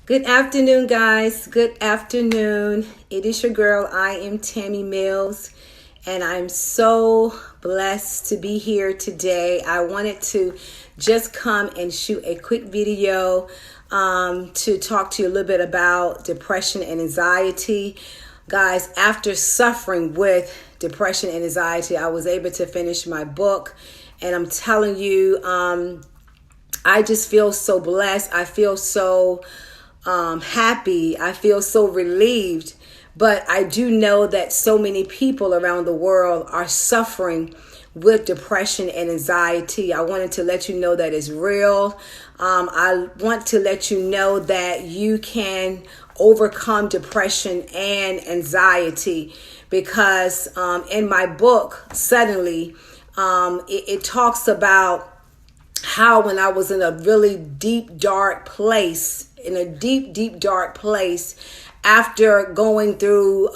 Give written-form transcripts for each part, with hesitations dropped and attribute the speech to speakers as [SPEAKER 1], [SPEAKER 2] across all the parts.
[SPEAKER 1] Good afternoon, guys. Good afternoon. It is your girl. I am Tammy Mills, and I'm so blessed to be here today. I wanted to just come and shoot a quick video to talk to you a little bit about depression and anxiety. Guys, after suffering with depression and anxiety, I was able to finish my book, and I'm telling you, I just feel so blessed. I feel so happy. I feel so relieved. But I do know that so many people around the world are suffering with depression and anxiety. I wanted to let you know that it's real. I want to let you know that you can overcome depression and anxiety because in my book, Suddenly, it talks about how when I was in a really deep, dark place, after going through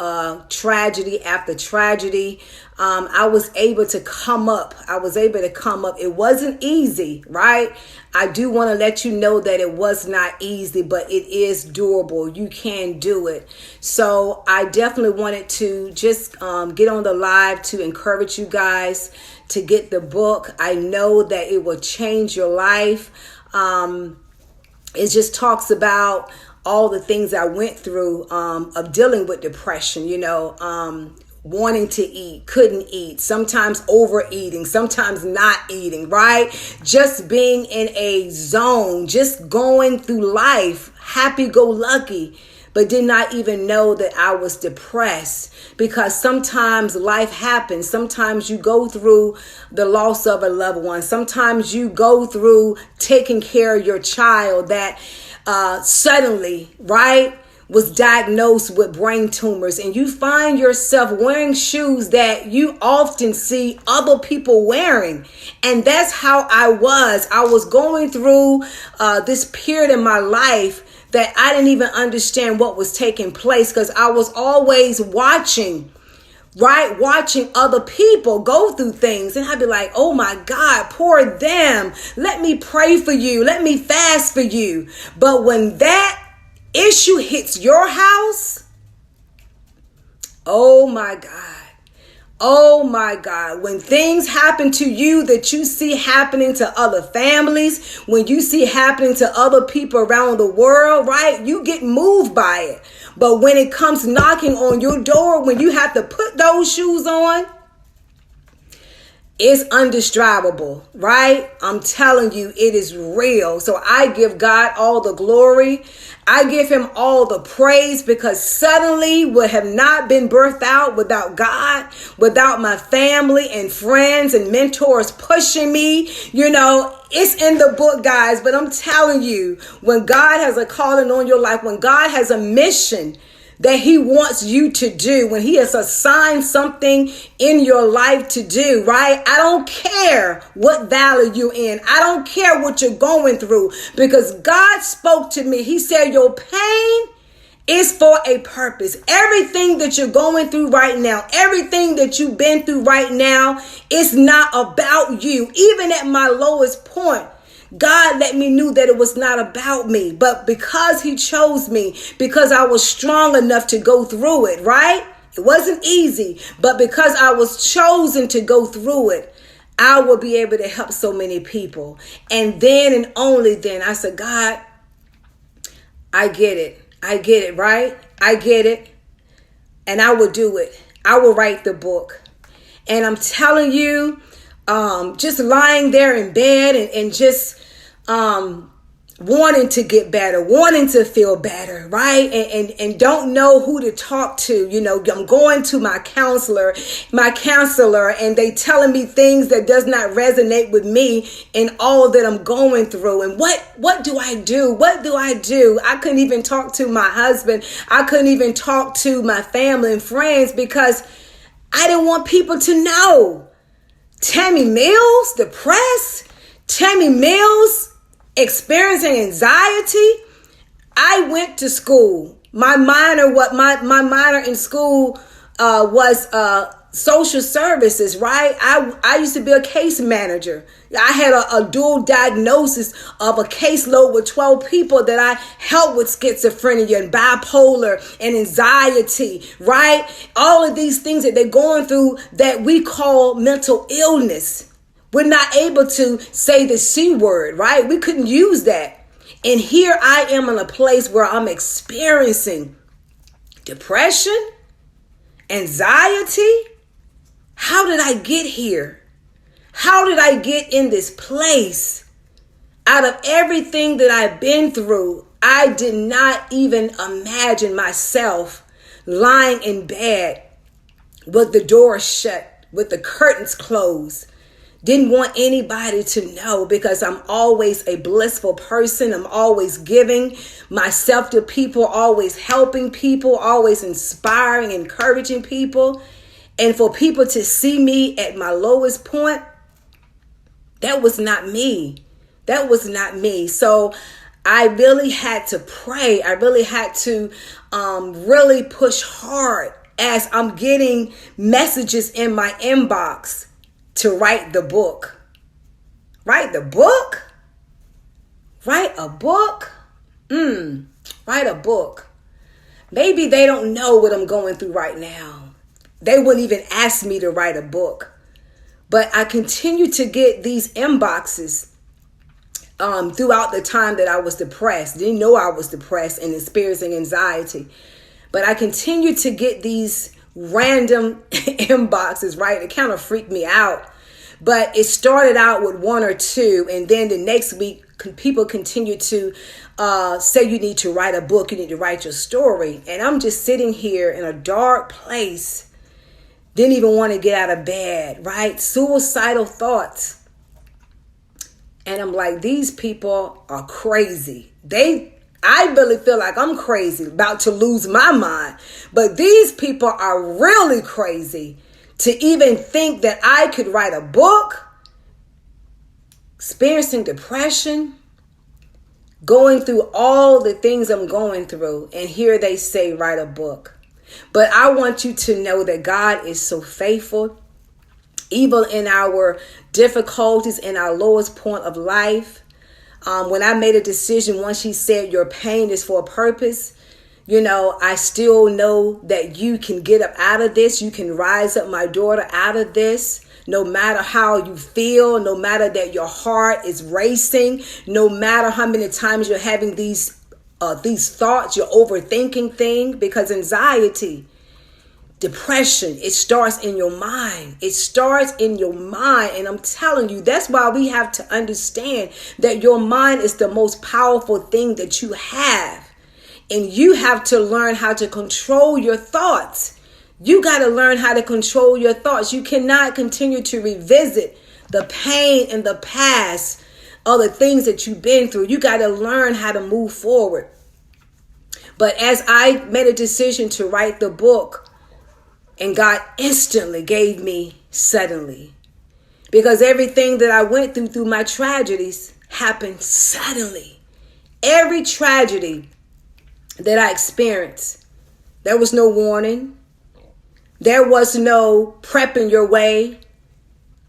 [SPEAKER 1] tragedy after tragedy, I was able to come up. It wasn't easy, right? I do want to let you know that it was not easy, but it is doable. You can do it. So I definitely wanted to just get on the live to encourage you guys to get the book. I know that it will change your life. It just talks about all the things I went through of dealing with depression, wanting to eat, couldn't eat, sometimes overeating, sometimes not eating, right? Just being in a zone, just going through life, happy-go-lucky, but did not even know that I was depressed because sometimes life happens. Sometimes you go through the loss of a loved one. Sometimes you go through taking care of your child that suddenly, right, was diagnosed with brain tumors, and you find yourself wearing shoes that you often see other people wearing. And that's how I was. I was going through this period in my life that I didn't even understand what was taking place because I was always watching other people go through things. And I'd be like, oh my God, poor them. Let me pray for you. Let me fast for you. But when that issue hits your house, oh my God. Oh my God, when things happen to you that you see happening to other families, when you see happening to other people around the world, right? You get moved by it. But when it comes knocking on your door, when you have to put those shoes on, it's undescribable, right? I'm telling you, it is real. So I give God all the glory. I give him all the praise because suddenly would have not been birthed out without God, without my family and friends and mentors pushing me. It's in the book, guys, but I'm telling you, when God has a calling on your life, when God has a mission that he wants you to do, when he has assigned something in your life to do, right? I don't care what valley you're in. I don't care what you're going through because God spoke to me. He said, your pain is for a purpose. Everything that you're going through right now, everything that you've been through right now is not about you. Even at my lowest point, God let me know that it was not about me, but because he chose me, because I was strong enough to go through it, right? It wasn't easy, but because I was chosen to go through it, I will be able to help so many people. And then and only then I said, God, I get it, right? I get it. And I will do it. I will write the book. And I'm telling you, just lying there in bed and just wanting to get better, wanting to feel better, right? And don't know who to talk to. I'm going to my counselor, and they telling me things that does not resonate with me in all that I'm going through. And what do I do? What do I do? I couldn't even talk to my husband. I couldn't even talk to my family and friends because I didn't want people to know. Tammy Mills, depressed. Tammy Mills, experiencing anxiety. I went to school. My minor in school was social services, right? I used to be a case manager. I had a dual diagnosis of a caseload with 12 people that I helped with schizophrenia and bipolar and anxiety, right? All of these things that they're going through that we call mental illness. We're not able to say the C word, right? We couldn't use that. And here I am in a place where I'm experiencing depression, anxiety. How did I get here? How did I get in this place? Out of everything that I've been through, I did not even imagine myself lying in bed with the door shut, with the curtains closed. Didn't want anybody to know because I'm always a blissful person. I'm always giving myself to people, always helping people, always inspiring, encouraging people. And for people to see me at my lowest point, that was not me. That was not me. So I really had to pray. I really had to really push hard as I'm getting messages in my inbox to write the book. Write the book? Write a book? Write a book. Maybe they don't know what I'm going through right now. They wouldn't even ask me to write a book. But I continue to get these inboxes throughout the time that I was depressed. Didn't know I was depressed and experiencing anxiety. But I continue to get these random inboxes, right? It kind of freaked me out. But it started out with one or two. And then the next week, people continue to say you need to write a book. You need to write your story. And I'm just sitting here in a dark place. Didn't even want to get out of bed, right? Suicidal thoughts. And I'm like, these people are crazy. I really feel like I'm crazy, about to lose my mind. But these people are really crazy to even think that I could write a book, experiencing depression, going through all the things I'm going through. And here they say, write a book. But I want you to know that God is so faithful, even in our difficulties, in our lowest point of life. When I made a decision, once He said your pain is for a purpose, I still know that you can get up out of this. You can rise up, my daughter, out of this. No matter how you feel, no matter that your heart is racing, no matter how many times you're having these thoughts, you're overthinking things, because anxiety, depression, it starts in your mind. It starts in your mind. And I'm telling you, that's why we have to understand that your mind is the most powerful thing that you have. And you have to learn how to control your thoughts. You got to learn how to control your thoughts. You cannot continue to revisit the pain in the past, all the things that you've been through. You got to learn how to move forward. But as I made a decision to write the book, and God instantly gave me suddenly, because everything that I went through my tragedies happened suddenly. Every tragedy that I experienced, there was no warning. There was no prepping your way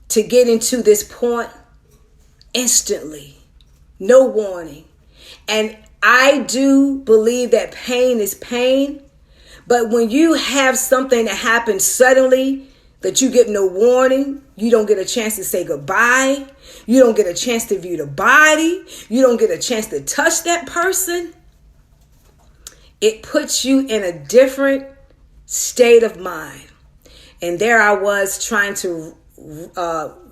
[SPEAKER 1] to get into this point. Instantly, no warning. And I do believe that pain is pain. But when you have something that happens suddenly, that you get no warning, you don't get a chance to say goodbye. You don't get a chance to view the body. You don't get a chance to touch that person. It puts you in a different state of mind. And there I was trying to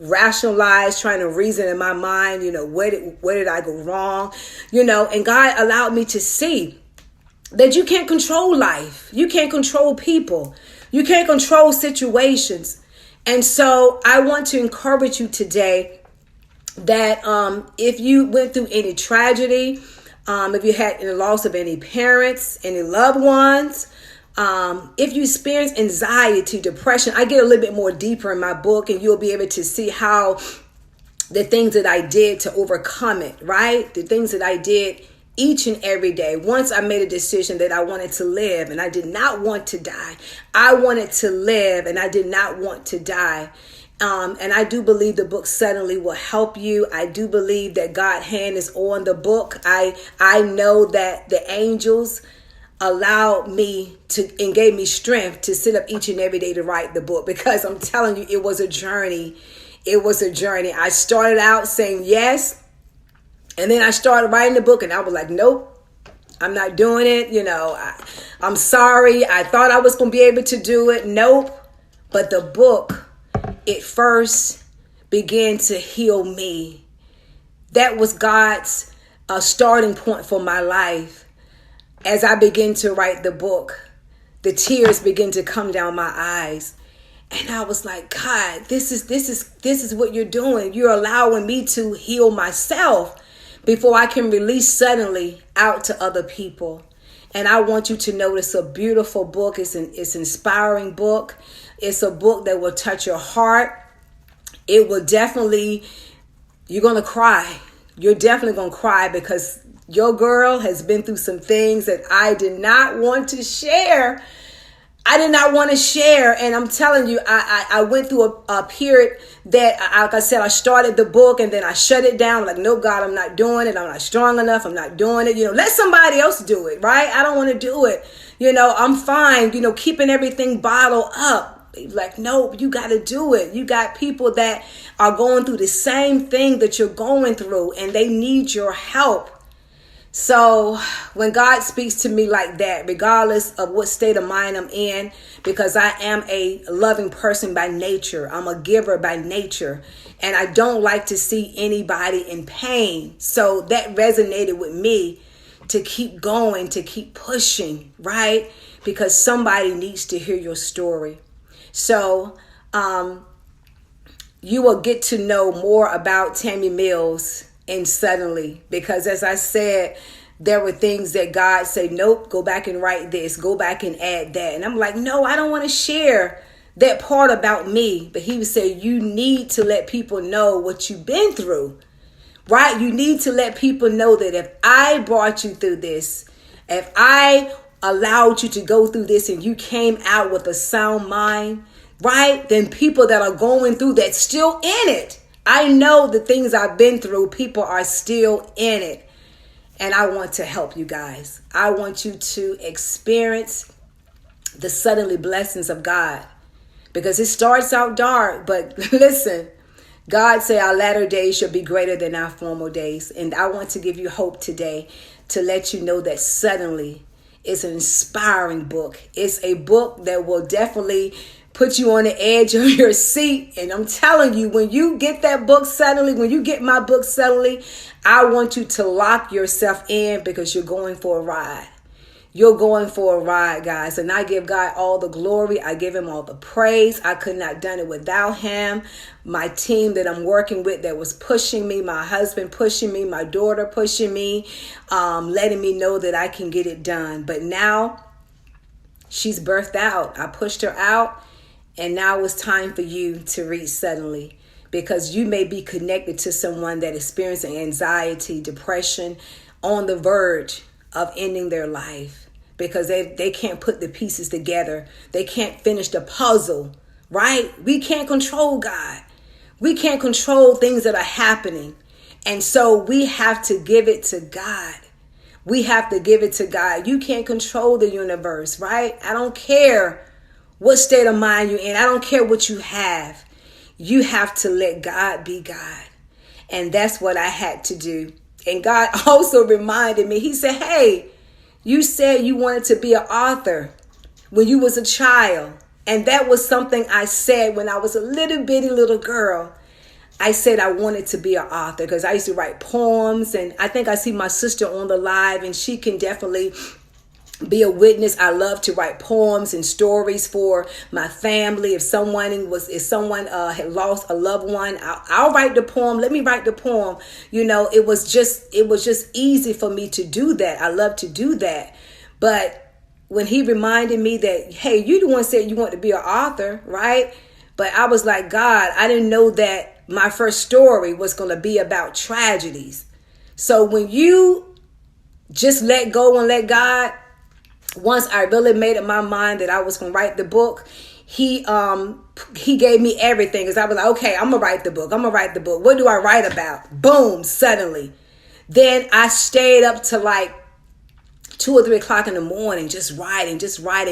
[SPEAKER 1] rationalize, trying to reason in my mind, where did I go wrong? And God allowed me to see that you can't control life. You can't control people. You can't control situations. And so I want to encourage you today that if you went through any tragedy, if you had the loss of any parents, any loved ones, if you experience anxiety, depression, I get a little bit more deeper in my book, and you'll be able to see how the things that I did to overcome it, right? The things that I did each and every day. Once I made a decision that I wanted to live and I did not want to die. I wanted to live and I did not want to die. And I do believe the book Suddenly will help you. I do believe that God's hand is on the book. I know that the angels allowed me to and gave me strength to sit up each and every day to write the book, because I'm telling you, it was a journey. It was a journey. I started out saying yes, and then I started writing the book and I was like, nope, I'm not doing it. I'm sorry. I thought I was going to be able to do it. Nope. But the book, it first began to heal me. That was God's starting point for my life. As I began to write the book, the tears began to come down my eyes. And I was like, God, this is what you're doing. You're allowing me to heal myself before I can release Suddenly out to other people. And I want you to know it's a beautiful book. It's an inspiring book. It's a book that will touch your heart. It will definitely, you're going to cry. You're definitely going to cry, because your girl has been through some things that I did not want to share. I did not want to share. And I'm telling you, I went through a period that, like I said, I started the book and then I shut it down. Like, no, God, I'm not doing it. I'm not strong enough. I'm not doing it. Let somebody else do it, right? I don't want to do it. I'm fine, keeping everything bottled up. Like, no, you got to do it. You got people that are going through the same thing that you're going through, and they need your help. So when God speaks to me like that, regardless of what state of mind I'm in, because I am a loving person by nature, I'm a giver by nature, and I don't like to see anybody in pain. So that resonated with me to keep going, to keep pushing, right? Because somebody needs to hear your story. So you will get to know more about Tammy Mills and Suddenly, because as I said, there were things that God said, nope, go back and write this, go back and add that. And I'm like, no, I don't want to share that part about me. But he would say, you need to let people know what you've been through, right? You need to let people know that if I brought you through this, if I allowed you to go through this and you came out with a sound mind, right? Then people that are going through that still in it, I know the things I've been through, people are still in it. And I want to help you guys. I want you to experience the suddenly blessings of God, because it starts out dark. But listen, God said our latter days shall be greater than our former days. And I want to give you hope today to let you know that Suddenly is an inspiring book. It's a book that will definitely put you on the edge of your seat. And I'm telling you, when you get that book Suddenly, when you get my book Suddenly, I want you to lock yourself in, because you're going for a ride. You're going for a ride, guys. And I give God all the glory. I give him all the praise. I could not have done it without him. My team that I'm working with that was pushing me, my husband pushing me, my daughter pushing me, letting me know that I can get it done. But now she's birthed out. I pushed her out. And now it's time for you to read Suddenly, because you may be connected to someone that is experiencing anxiety, depression, on the verge of ending their life, because they can't put the pieces together. They can't finish the puzzle, right? We can't control God. We can't control things that are happening. And so we have to give it to God. We have to give it to God. You can't control the universe, right? I don't care what state of mind you're in. I don't care what you have. You have to let God be God. And that's what I had to do. And God also reminded me, he said, hey, you said you wanted to be an author when you was a child. And that was something I said when I was a little bitty little girl. I said I wanted to be an author because I used to write poems. And I think I see my sister on the live, and she can definitely be a witness. I love to write poems and stories for my family. If someone had lost a loved one, I'll write the poem. Let me write the poem. It was just easy for me to do that. I love to do that. But when he reminded me that, hey, you the one said you want to be an author, right? But I was like, God, I didn't know that my first story was going to be about tragedies. So when you just let go and let God. Once I really made up my mind that I was going to write the book, he gave me everything. Because I was like, okay, I'm going to write the book. I'm going to write the book. What do I write about? Boom, suddenly. Then I stayed up to like 2 or 3 o'clock in the morning, just writing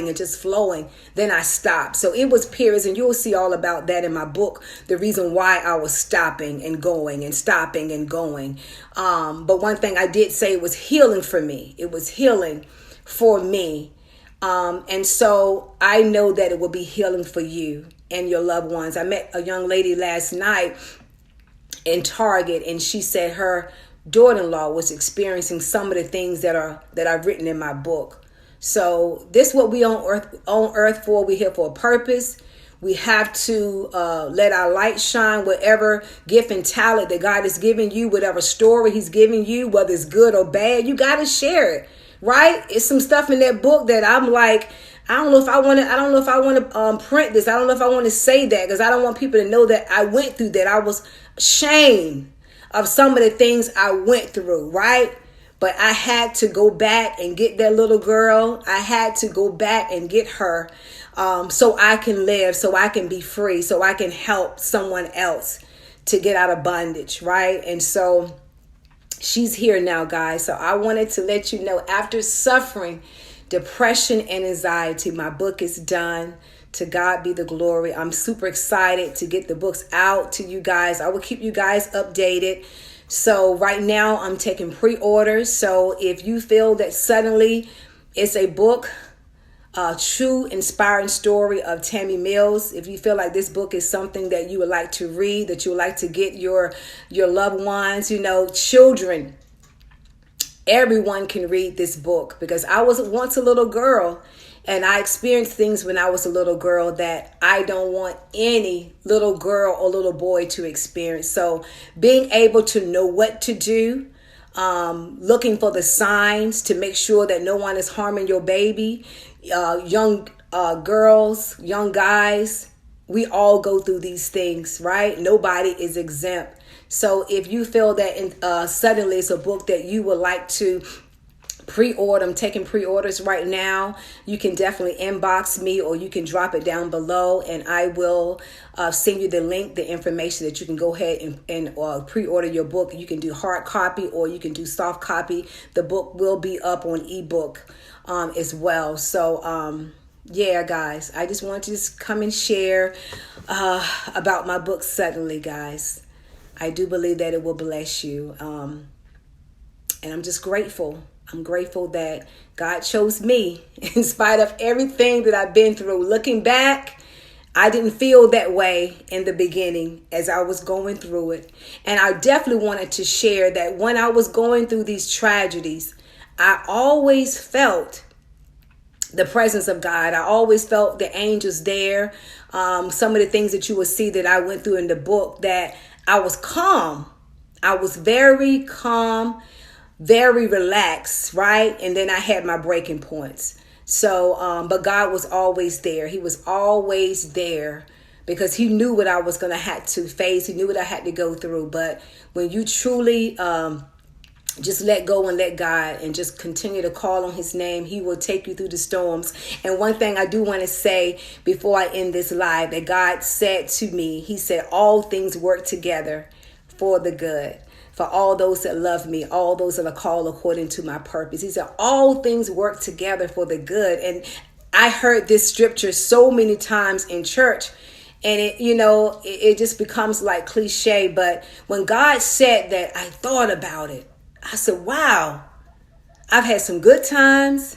[SPEAKER 1] and just flowing. Then I stopped. So it was periods, and you'll see all about that in my book, the reason why I was stopping and going and stopping and going. But one thing I did say was healing for me. It was healing for me. And so I know that it will be healing for you and your loved ones. I met a young lady last night in Target, and she said her daughter-in-law was experiencing some of the things that I've written in my book. So this is what we on earth for. We're here for a purpose. We have to let our light shine. Whatever gift and talent that God has given you, whatever story he's giving you, whether it's good or bad, you got to share it, right? It's some stuff in that book that I'm like, I don't know if I want to print this. I don't know if I want to say that, because I don't want people to know that I went through that. I was ashamed of some of the things I went through, right? But I had to go back and get that little girl. I had to go back and get her so I can live, so I can be free, so I can help someone else to get out of bondage, right? And so she's here now, guys. So I wanted to let you know, after suffering depression and anxiety, my book is done. To God be the glory. I'm super excited to get the books out to you guys. I will keep you guys updated. So right now I'm taking pre-orders. So if you feel that suddenly it's a book, true inspiring story of Tammy Mills, if you feel like this book is something that you would like to read, that you would like to get your loved ones, children, everyone can read this book, because I was once a little girl. And I experienced things when I was a little girl that I don't want any little girl or little boy to experience. So being able to know what to do, looking for the signs to make sure that no one is harming your baby, young girls, young guys, we all go through these things, right? Nobody is exempt. So if you feel that suddenly it's a book that you would like to pre-order, I'm taking pre-orders right now, you can definitely inbox me, or you can drop it down below, and I will send you the link, the information that you can go ahead and pre-order your book. You can do hard copy or you can do soft copy. The book will be up on ebook as well. So yeah, guys, I just wanted to just come and share about my book suddenly, guys. I do believe that it will bless you, and I'm just grateful. I'm grateful that God chose me in spite of everything that I've been through. Looking back, I didn't feel that way in the beginning as I was going through it. And I definitely wanted to share that when I was going through these tragedies, I always felt the presence of God. I always felt the angels there. Some of the things that you will see that I went through in the book, that I was calm. I was very calm, very relaxed, right? And then I had my breaking points. So, but God was always there. He was always there, because he knew what I was going to have to face. He knew what I had to go through. But when you truly just let go and let God and just continue to call on his name, he will take you through the storms. And one thing I do want to say before I end this live, that God said to me, he said, all things work together for the good, for all those that love me, all those that are called according to my purpose. He said, all things work together for the good. And I heard this scripture so many times in church, and it just becomes like cliche. But when God said that, I thought about it. I said, wow, I've had some good times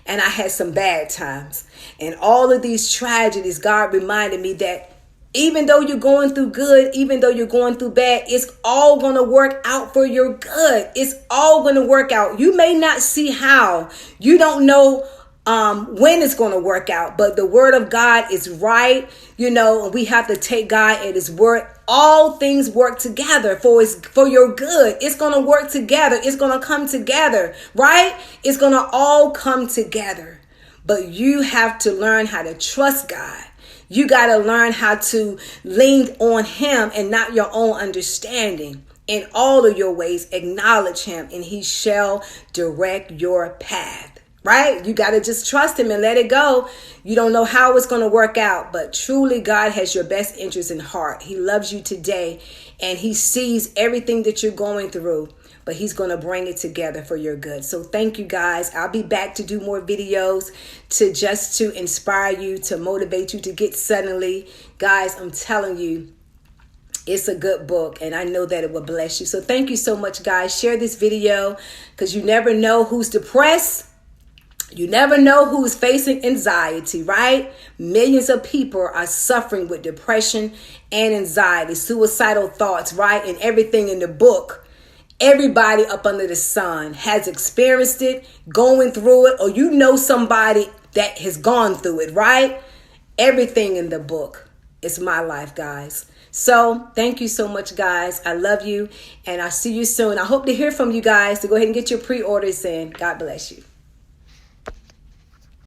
[SPEAKER 1] and I had some bad times. And all of these tragedies, God reminded me that even though you're going through good, even though you're going through bad, it's all going to work out for your good. It's all going to work out. You may not see how. You don't know when it's going to work out, but the word of God is right. We have to take God at his word. All things work together for your good. It's going to work together. It's going to come together, right? It's going to all come together. But you have to learn how to trust God. You got to learn how to lean on him and not your own understanding. In all of your ways, acknowledge him, and he shall direct your path. Right? You got to just trust him and let it go. You don't know how it's going to work out, but truly God has your best interest in heart. He loves you today, and he sees everything that you're going through, but he's going to bring it together for your good. So thank you, guys. I'll be back to do more videos to inspire you, to motivate you to get suddenly. Guys, I'm telling you, it's a good book, and I know that it will bless you. So thank you so much, guys. Share this video, because you never know who's depressed. You never know who's facing anxiety, right? Millions of people are suffering with depression and anxiety, suicidal thoughts, right? And everything in the book. Everybody up under the sun has experienced it, going through it, or you know somebody that has gone through it, right? Everything in the book. It's my life, guys. So thank you so much, guys. I love you, and I'll see you soon. I hope to hear from you guys to go ahead and get your pre-orders in. God bless you.